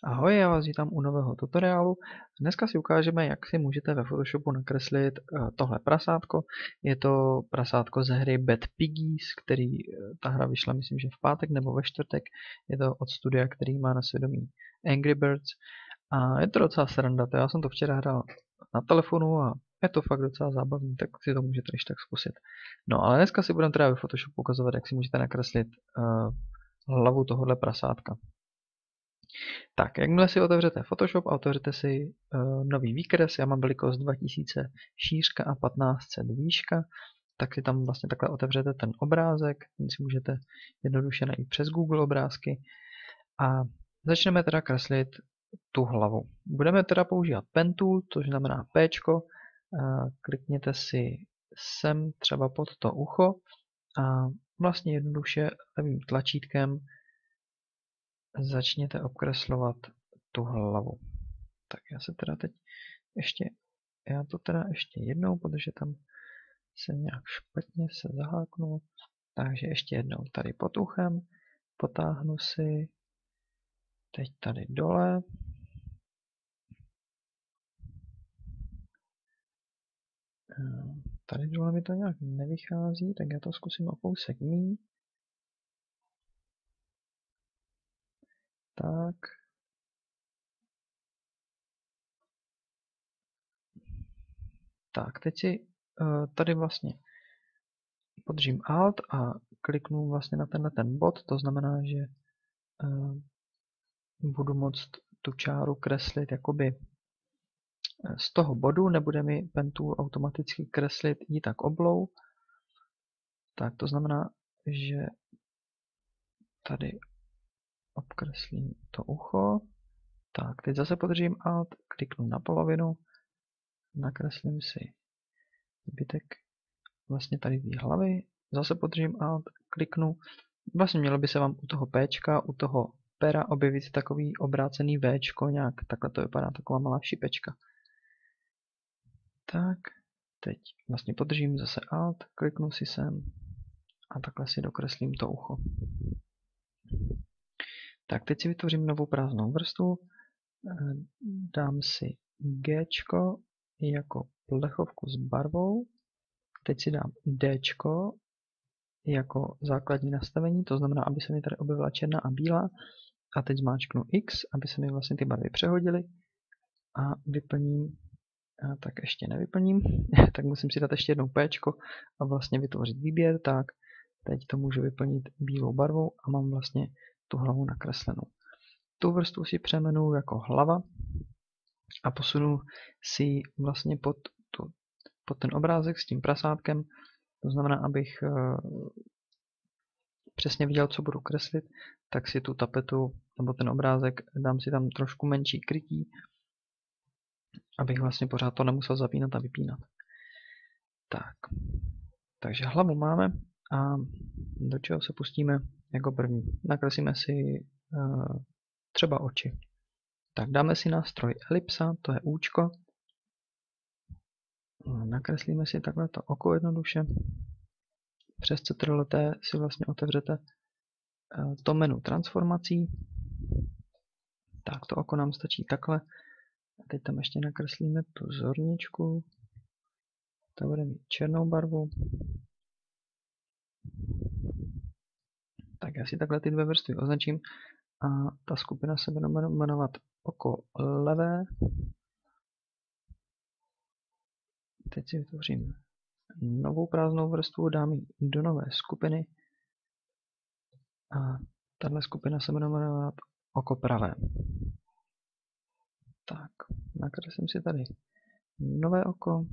Ahoj, já vás vítám u nového tutoriálu. Dneska si ukážeme, jak si můžete ve Photoshopu nakreslit tohle prasátko. Je to prasátko ze hry Bad Piggies, ta hra vyšla myslím, že v pátek nebo ve čtvrtek. Je to od studia, který má na svědomí Angry Birds. A je to docela sranda, já jsem to včera hrál na telefonu a je to fakt docela zábavný, tak si to můžete když tak zkusit. No ale dneska si budeme teda ve Photoshopu ukazovat, jak si můžete nakreslit hlavu tohohle prasátka. Tak, jakmile si otevřete Photoshop a otevřete si nový výkres, já mám velikost 2000 šířka a 1500 výška, tak si tam vlastně takhle otevřete ten obrázek, ten si můžete jednoduše najít přes Google obrázky a začneme teda kreslit tu hlavu. Budeme teda používat Pen Tool, což znamená Pčko, klikněte si sem třeba pod to ucho a vlastně jednoduše levým tlačítkem začněte obkreslovat tu hlavu. Tak já to teda ještě jednou, protože tam se nějak špatně se zaháknul. Takže ještě jednou tady pod uchem, potáhnu si, teď tady dole. Tady dole mi to nějak nevychází, tak já to zkusím o kousek míň. Tak. Tak, teď si tady vlastně podržím Alt a kliknu vlastně na tenhle ten bod, to znamená, že budu moct tu čáru kreslit jakoby z toho bodu, nebude mi Pen Tool automaticky kreslit ji tak oblou. Tak to znamená, že tady obkreslím to ucho. Tak, teď zase podržím Alt, kliknu na polovinu, nakreslím si zbytek vlastně tady té hlavy, zase podržím Alt, kliknu. Vlastně mělo by se vám u toho Pčka, u toho pera objevit takový obrácený Včko, nějak takhle to vypadá, taková malá šipečka. Tak, teď vlastně podržím zase Alt, kliknu si sem a takhle si dokreslím to ucho. Tak, teď si vytvořím novou prázdnou vrstvu, dám si G jako plechovku s barvou, teď si dám D jako základní nastavení, to znamená, aby se mi tady objevila černá a bílá, a teď zmáčknu X, aby se mi vlastně ty barvy přehodily a vyplním, tak ještě nevyplním, tak musím si dát ještě jednou P a vlastně vytvořit výběr, tak teď to můžu vyplnit bílou barvou a mám vlastně tu hlavu nakreslenou. Tu vrstvu si přejmenuji jako hlava a posunu si vlastně pod ten obrázek s tím prasátkem, to znamená, abych přesně viděl, co budu kreslit, tak si tu tapetu nebo ten obrázek dám si tam trošku menší krytí, abych vlastně pořád to nemusel zapínat a vypínat. Tak, takže hlavu máme a do čeho se pustíme jako první. Nakreslíme si třeba oči. Tak dáme si nástroj elipsa, to je účko. Nakreslíme si takhle to oko jednoduše. Přes Ctrl+T si vlastně otevřete to menu transformací. Tak to oko nám stačí takhle. A teď tam ještě nakreslíme tu zorničku. Ta bude mít černou barvu. Tak já si takhle ty dvě vrstvy označím a ta skupina se bude jmenovat oko levé. Teď si vytvořím novou prázdnou vrstvu, dám ji do nové skupiny a tahle skupina se bude jmenovat oko pravé. Tak, nakreslím si tady nové oko.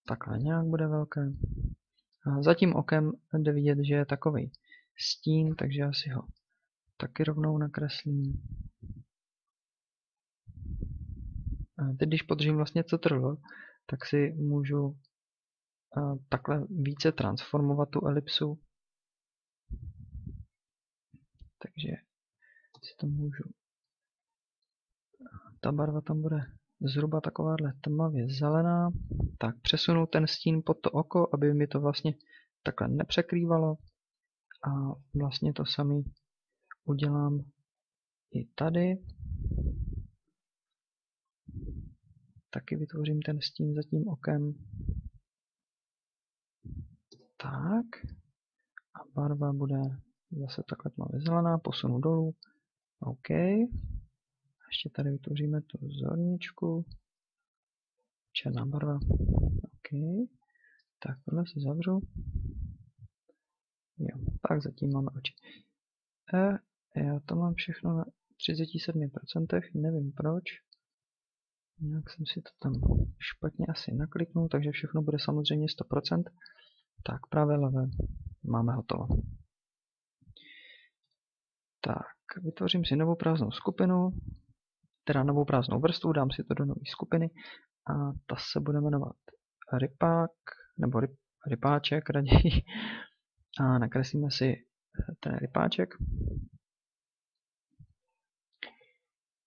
Takhle nějak bude velké. A za tím okem jde vidět, že je takový stín, takže já si ho taky rovnou nakreslím. A teď, když podržím vlastně Ctrl, tak si můžu takhle více transformovat tu elipsu. Takže si to můžu. Ta barva tam bude zhruba takováhle tmavě zelená. Tak přesunu ten stín pod to oko, aby mi to vlastně takhle nepřekrývalo. A vlastně to samý udělám i tady. Taky vytvořím ten stín za tím okem. Tak. A barva bude zase takhle tmavě zelená, posunu dolů. OK. Ještě tady vytvoříme tu zorničku. Černá barva. OK. Tak tohle si zavřu. Jo, tak zatím máme oči. Já to mám všechno na 37%, nevím proč. Nějak jsem si to tam špatně asi nakliknul, takže všechno bude samozřejmě 100%. Tak pravé, levé, máme hotovo. Tak, vytvořím si novou prázdnou skupinu, teda novou prázdnou vrstvu, dám si to do nové skupiny a ta se bude jmenovat rypák, nebo rypáček raději. A nakreslíme si ten rypáček.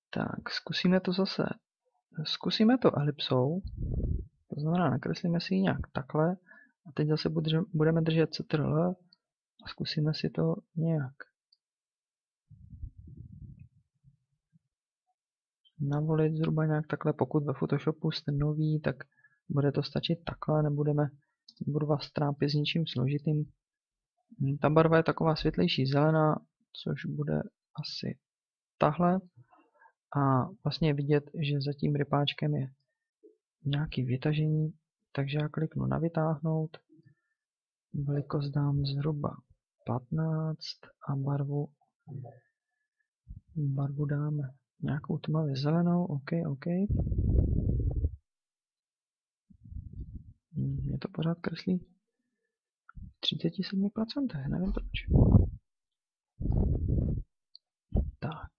Tak, zkusíme to elipsou, to znamená nakreslíme si ji nějak takhle a teď zase budeme držet Ctrl a zkusíme si to nějak navolit zhruba nějak takhle. Pokud ve Photoshopu jste nový, tak bude to stačit takhle, nebudu vás trápit s ničím složitým. Ta barva je taková světlejší zelená, což bude asi tahle. A vlastně je vidět, že za tím rypáčkem je nějaký vytažení, takže já kliknu na vytáhnout. Velikost dám zhruba 15 a barvu dáme nějakou tmavě zelenou. OK. Mě to pořád kreslí 37%, nevím proč. Tak,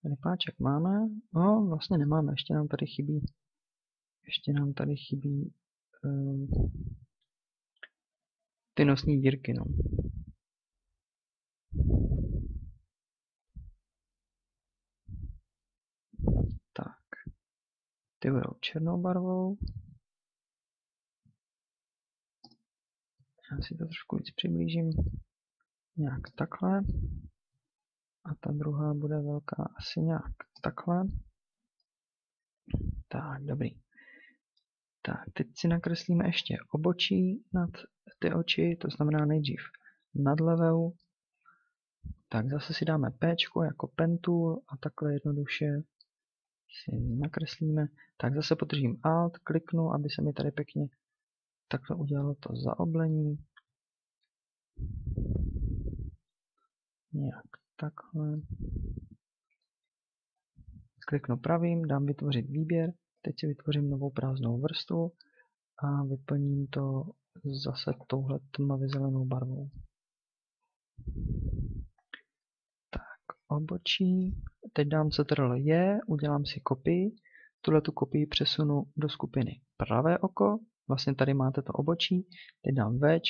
rypáček máme. No, vlastně nemáme, ještě nám tady chybí ty nosní dírky, no. Tak, ty budou černou barvou. Já si to trošku víc přiblížím. Nějak takhle. A ta druhá bude velká asi nějak takhle. Tak, dobrý. Tak, teď si nakreslíme ještě obočí nad ty oči, to znamená nejdřív nad levou. Tak zase si dáme P jako pen tool a takhle jednoduše si nakreslíme. Tak zase podržím Alt, kliknu, aby se mi tady pěkně takhle udělalo to zaoblení. Nějak takhle. Kliknu pravým, dám vytvořit výběr. Teď si vytvořím novou prázdnou vrstvu a vyplním to zase touhle tmavě zelenou barvou. Tak, obočí. Teď dám Ctrl+J, udělám si kopii. Tuhletu kopii přesunu do skupiny pravé oko. Vlastně tady máte to obočí. Teď dám V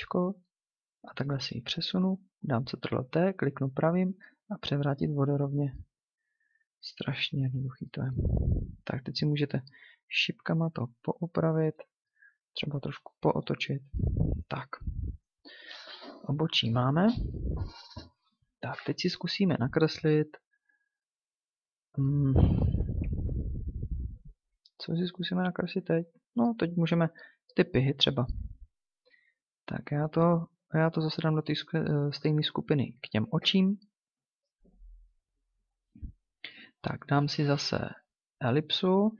a takhle si ji přesunu. Dám Ctrl+T, kliknu pravým a převrátit vodorovně. Strašně jednoduchý to je. Tak teď si můžete šipkama to poopravit, třeba trošku pootočit. Tak, obočí máme. Tak, teď si zkusíme nakreslit. Co si zkusíme nakreslit teď? No, teď můžeme ty pihy třeba. Tak já to zase dám do té stejné skupiny k těm očím. Tak, dám si zase elipsu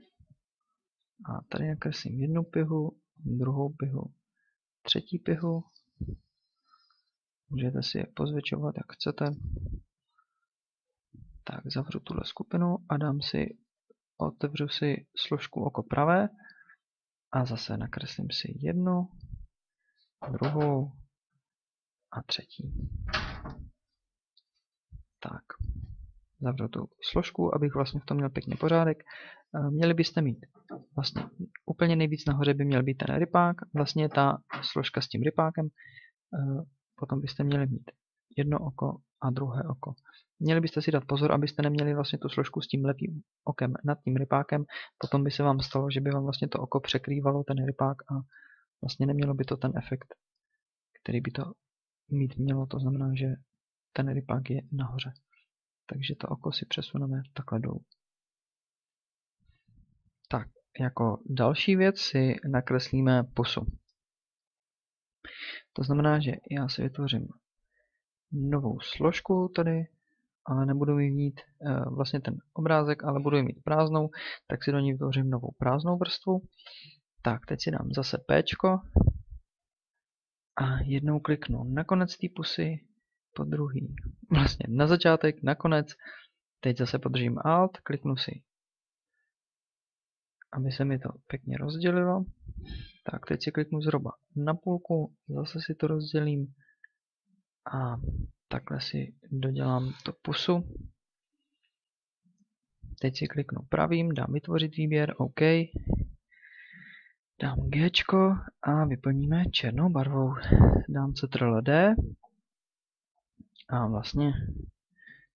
a tady nakreslím jednu pihu, druhou pihu, třetí pihu. Můžete si je pozvětšovat, jak chcete. Tak, zavřu tuhle skupinu a otevřu si složku oko pravé a zase nakreslím si jednu, druhou a třetí. Tak, zavřu tu složku, abych vlastně v tom měl pěkně pořádek. Měli byste mít vlastně úplně nejvíc nahoře by měl být ten rypák, vlastně ta složka s tím rypákem. Potom byste měli mít jedno oko a druhé oko. Měli byste si dát pozor, abyste neměli vlastně tu složku s tím lepým okem nad tím rypákem. Potom by se vám stalo, že by vám vlastně to oko překrývalo ten rypák a vlastně nemělo by to ten efekt, který by to mít mělo. To znamená, že ten rypák je nahoře. takže to oko si přesuneme takhle dolů. Tak, jako další věc si nakreslíme pusu. To znamená, že já si vytvořím novou složku tady, ale nebudu mít vlastně ten obrázek, ale budu ji mít prázdnou, tak si do ní vytvořím novou prázdnou vrstvu. Tak, teď si dám zase Pčko a jednou kliknu na konec té pusy, po druhý vlastně na začátek, na konec. Teď zase podržím Alt, kliknu si, aby se mi to pěkně rozdělilo. Tak, teď si kliknu zhruba na půlku, zase si to rozdělím a takhle si dodělám to pusu. Teď si kliknu pravým, dám vytvořit výběr, OK. Dám G a vyplníme černou barvou. Dám Ctrl+D a vlastně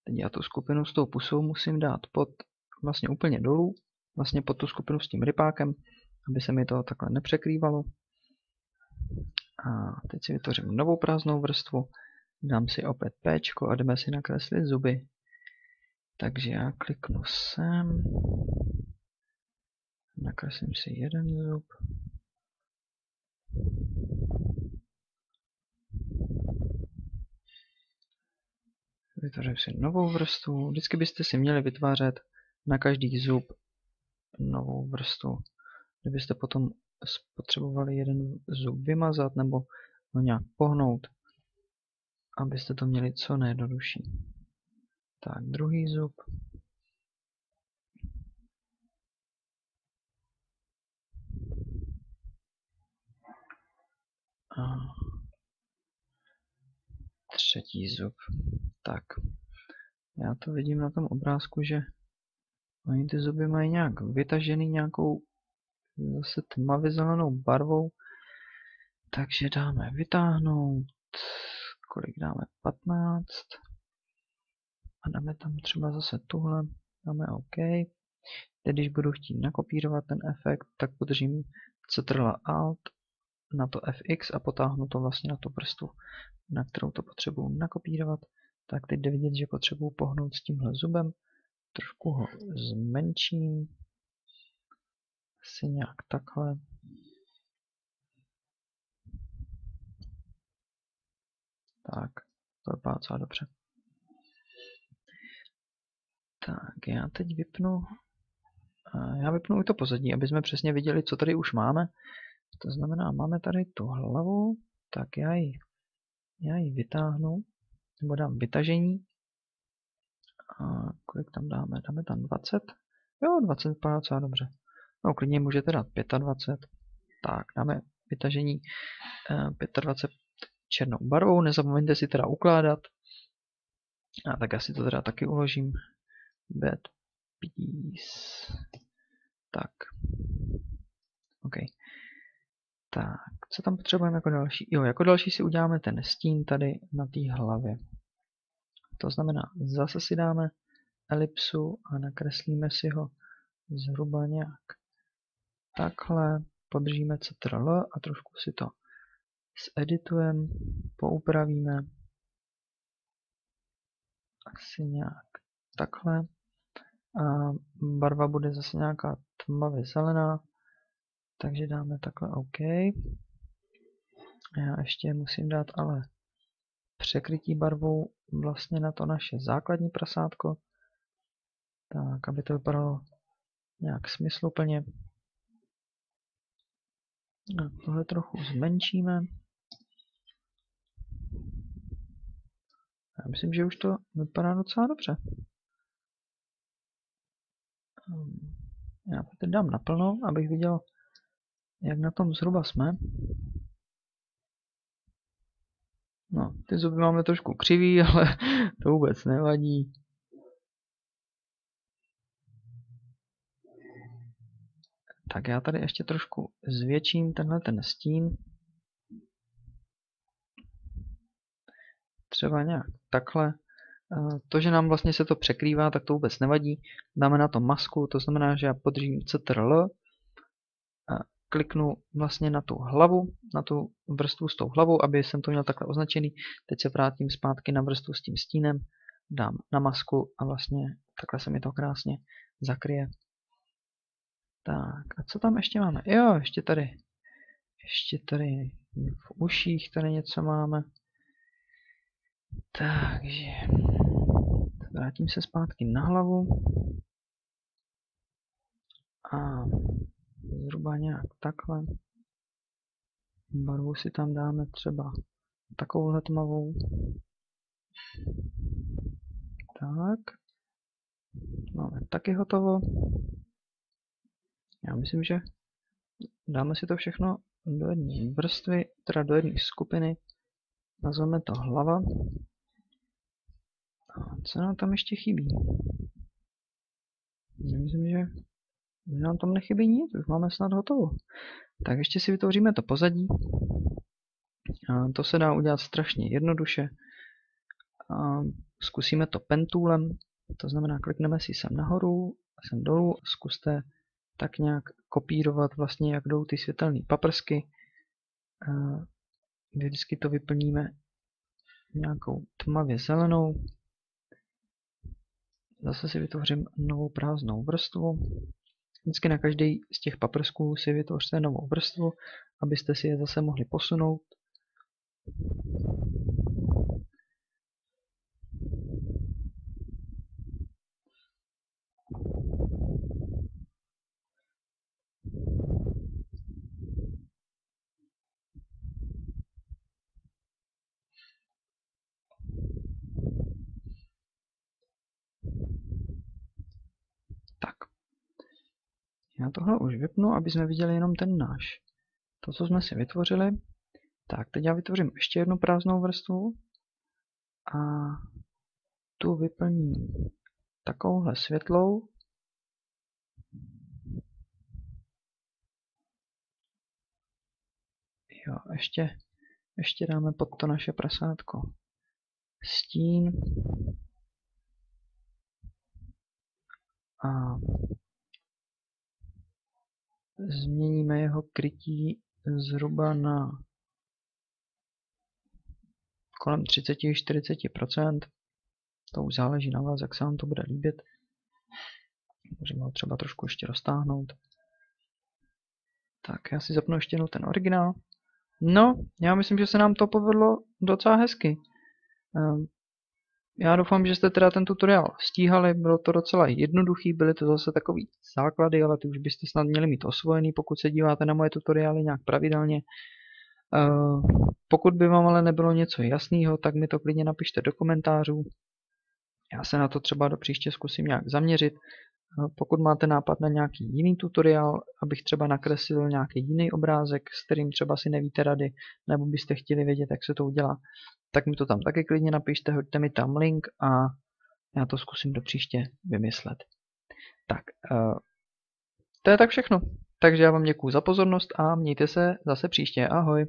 teď já tu skupinu s tou pusou musím dát vlastně úplně dolů, vlastně pod tu skupinu s tím rypákem, aby se mi to takhle nepřekrývalo. A teď si vytvořím novou prázdnou vrstvu, dám si opět P a jdeme si nakreslit zuby. Takže já kliknu sem, nakreslím si jeden zub. Vytvořím si novou vrstvu. Vždycky byste si měli vytvářet na každý zub novou vrstvu. Kdybyste potom potřebovali jeden zub vymazat nebo ho nějak pohnout, abyste to měli co nejjednodušší. Tak, druhý zub. A třetí zub. Tak, já to vidím na tom obrázku, že oni ty zuby mají nějak vytažený nějakou zase tmavě zelenou barvou. Takže dáme vytáhnout, kolik dáme, 15. A dáme tam třeba zase tuhle, dáme OK. Teď když budu chtít nakopírovat ten efekt, tak podržím Ctrl+Alt na to FX a potáhnu to vlastně na tu vrstvu, na kterou to potřebuji nakopírovat. Tak teď jde vidět, že potřebuji pohnout s tímhle zubem. Trošku ho zmenším. Asi nějak takhle. Tak, to vypadá docela dobře. Tak, já teď vypnu i to pozadí, aby jsme přesně viděli, co tady už máme. To znamená, máme tady tu hlavu, tak já ji vytáhnu, nebo dám vytažení. A kolik tam dáme? Dáme tam 20. Jo, 20 vypadá docela dobře. No, klidně můžete dát 25. Tak, dáme vytažení 25 černou barvou. Nezapomeňte si teda ukládat. A tak já si to teda taky uložím. Bad piece. Tak. OK. Tak, co tam potřebujeme jako další? Jo, jako další si uděláme ten stín tady na té hlavě. To znamená, zase si dáme elipsu a nakreslíme si ho zhruba nějak takhle. Podržíme Ctrl a trošku si to zeditujeme, poupravíme. Asi nějak takhle. A barva bude zase nějaká tmavě zelená. Takže dáme takhle OK. Já ještě musím dát ale překrytí barvou vlastně na to naše základní prasátko. Tak, aby to vypadalo nějak smysluplně. No, tohle trochu zmenšíme. Já myslím, že už to vypadá docela dobře. Já to teď dám naplno, abych viděl, jak na tom zhruba jsme. No, ty zuby máme trošku křivý, ale to vůbec nevadí. Tak já tady ještě trošku zvětším tenhle ten stín. Třeba nějak takhle. To, že nám vlastně se to překrývá, tak to vůbec nevadí. Dáme na to masku, to znamená, že já podržím Ctrl a kliknu vlastně na tu hlavu, na tu vrstvu s tou hlavou, aby jsem to měl takhle označený. Teď se vrátím zpátky na vrstvu s tím stínem dám na masku a vlastně takhle se mi to krásně zakryje. Tak a co tam ještě máme? Jo, ještě tady v uších tady něco máme. Takže vrátím se zpátky na hlavu a zhruba nějak takhle. Barvu si tam dáme třeba takovouhle tmavou. Tak. Máme taky hotovo. Já myslím, že dáme si to všechno do jedné vrstvy, teda do jedné skupiny. Nazveme to hlava. A co nám tam ještě chybí? Myslím, že nám tam nechybí nic, už máme snad hotovo. Tak ještě si vytvoříme to pozadí. A to se dá udělat strašně jednoduše. A zkusíme to pen toolem, to znamená klikneme si sem nahoru a sem dolů. Zkuste tak nějak kopírovat vlastně, jak jdou ty světelné paprsky. Vždycky to vyplníme nějakou tmavě zelenou. Zase si vytvořím novou prázdnou vrstvu. Vždycky na každý z těch paprsků si vytvořte novou vrstvu, abyste si je zase mohli posunout. Tak. Já tohle už vypnu, aby jsme viděli jenom ten náš. To, co jsme si vytvořili. Tak, teď já vytvořím ještě jednu prázdnou vrstvu a tu vyplním takovouhle světlou. Jo, ještě dáme pod to naše prasátko stín. A změníme jeho krytí zhruba na kolem 30–40%. To už záleží na vás, jak se vám to bude líbit. Můžeme ho třeba trošku ještě roztáhnout. Tak, já si zapnu ještě jednou ten originál. No, já myslím, že se nám to povedlo docela hezky. Já doufám, že jste teda ten tutoriál stíhali, bylo to docela jednoduchý, byly to zase takový základy, ale ty už byste snad měli mít osvojený, pokud se díváte na moje tutoriály nějak pravidelně. Pokud by vám ale nebylo něco jasného, tak mi to klidně napište do komentářů. Já se na to třeba do příště zkusím nějak zaměřit. Pokud máte nápad na nějaký jiný tutoriál, abych třeba nakreslil nějaký jiný obrázek, s kterým třeba si nevíte rady, nebo byste chtěli vědět, jak se to udělá, tak mi to tam taky klidně napište, hoďte mi tam link a já to zkusím do příště vymyslet. Tak, to je tak všechno. Takže já vám děkuju za pozornost a mějte se zase příště. Ahoj.